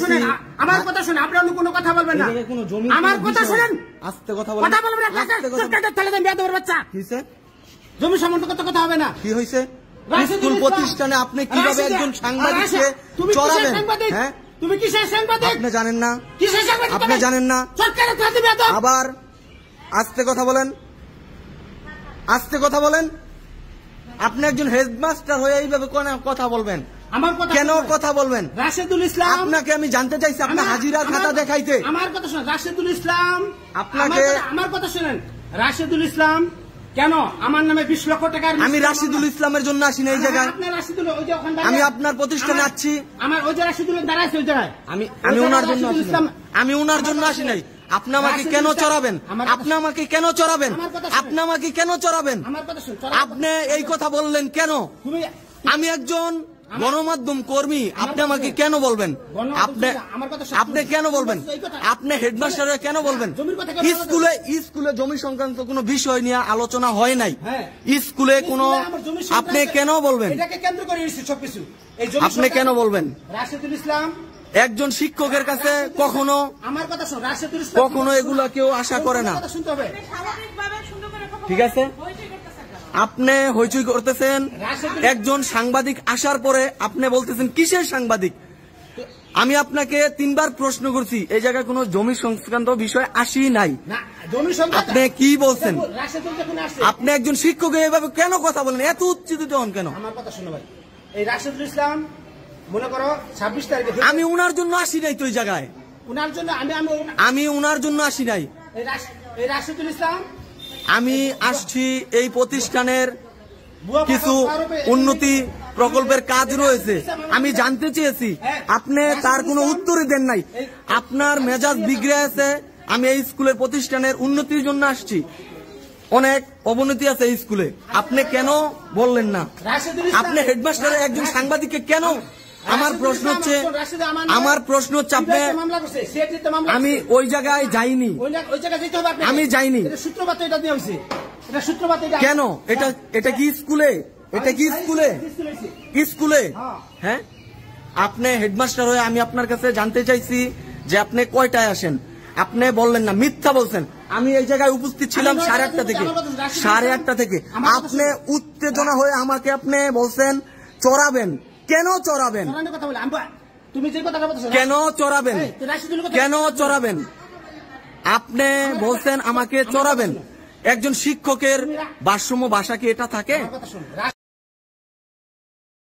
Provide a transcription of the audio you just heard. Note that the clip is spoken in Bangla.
বলছি আমার কথা শুনেন, আপনি অন্য কোনো কথা বলবেন না, আমার কথা শুনেন, আস্তে কথা বলেন, কথা বলবেন না, তাহলে দেন বেয়াদবের বাচ্চা। কিছে জমি সম্বন্ধে কথা হবে না। কি হইছে? স্কুল প্রতিষ্ঠানে আপনি কিভাবে একজন সাংবাদিককে চড়াবেন? হ্যাঁ, তুমি কিসের সাংবাদিক আপনি জানেন না? কিসের সাংবাদিক আপনি জানেন না? সরকারের কাছে বেয়াদব। আবার আস্তে কথা বলেন, আস্তে কথা বলেন। আপনি একজন হেডমাস্টার হয়ে এইভাবে কথা বলবেন? আমার কথা কেন কথা বলবেন? রাশেদুল ইসলাম, আপনাকে আমি জানতে চাইছি আপনার হাজিরার খাতা দেখাইতে। আমার কথা শুনেন, রাশেদুল ইসলাম আপনাকে, আমার কথা শুনেন, রাশেদুল ইসলাম কেন আমার নামে 20 লক্ষ টাকা? আমি রাশিদুল ইসলামের জন্য আসি না এই জায়গায়। আপনার রাশেদুল ওই যে ওখানে আমি আপনার প্রতিষ্ঠানে আসছি। আমার ওই যে রাশেদুল দাঁড়াইছে ওই জায়গায়, আমি ওনার জন্য আসি নাই। আমি ওনার জন্য আসি নাই। আপনি আমাকে কেন চড়াবেন? আপনি আমাকে কেন চড়াবেন? আপনি আমাকে কেন চড়াবেন? আপনি এই কথা বললেন কেন? আমি একজন গণমাধ্যম কর্মী, আপনি আমাকে কেন বলবেন? আপনি কেন বলবেন? আপনি হেডমাস্টার কেন বলবেন? স্কুলে জমি সংক্রান্ত কোনো বিষয় নিয়ে আলোচনা হয় নাই। স্কুলে কোনো, আপনি কেন বলবেন? আপনি কেন বলবেন? রাশেদুল ইসলাম একজন শিক্ষকের কাছে কখনো আমার কথা শুন, রাশেদুল ইসলাম কখনো এগুলা কেউ আশা করে না। ঠিক আছে, আপনি হইচই করতেছেন। একজন সাংবাদিক আসার পরে আপনি বলতেছেন কিসের সাংবাদিক? আমি আপনাকে 3 বার প্রশ্ন করছি, এই জায়গায় কোনো জমি সংক্রান্ত বিষয় আসি নাই। আপনি কি বলছেন? আপনি একজন শিক্ষক এভাবে কেন কথা বলেন? এত উচ্চিত হন কেন? আমার কথা শুনো ভাই, এই রাশেদুল ইসলাম মনে করো 26 তারিখে আমি উনার জন্য আসি নাই তো এই জায়গায়। উনার জন্য আমি উনার জন্য আসি নাই। এই রাশেদুল ইসলাম আমি আসছি এই প্রতিষ্ঠানের কিছু উন্নতি প্রকল্পের কাজ রয়েছে, আমি জানতে চেয়েছি, আপনি তার কোনো উত্তরই দেন নাই। আপনার মেজাজ বিগড়ে আছে। আমি এই স্কুলের প্রতিষ্ঠানের উন্নতির জন্য আসছি, অনেক অবনতি আছে এই স্কুলে, আপনি কেন বললেন না? আপনি হেডমাস্টারের একজন সাংবাদিককে কেন? আমার প্রশ্ন হচ্ছে আপনি, আমি ওই জায়গায় যাইনি, আমি যাইনি কেন? এটা কি স্কুলে? এটা কি স্কুলে? স্কুলে? হ্যাঁ, আপনি হেডমাস্টার হয়ে আমি আপনার কাছে জানতে চাইছি যে আপনি কয়টায় আসেন? আপনি বললেন না, মিথ্যা বলছেন। আমি এই জায়গায় উপস্থিত ছিলাম 8:30 থেকে। 8:30 থেকে আপনি উত্তেজনা হয়ে আমাকে আপনি বলছেন চড়াবেন। কেন চড়াবেন? কেন চড়াবেন? কেন চড়াবেন? আপনি বলছেন আমাকে চড়াবেন। একজন শিক্ষকের ভারসাম্য ভাষা কি এটা থাকে?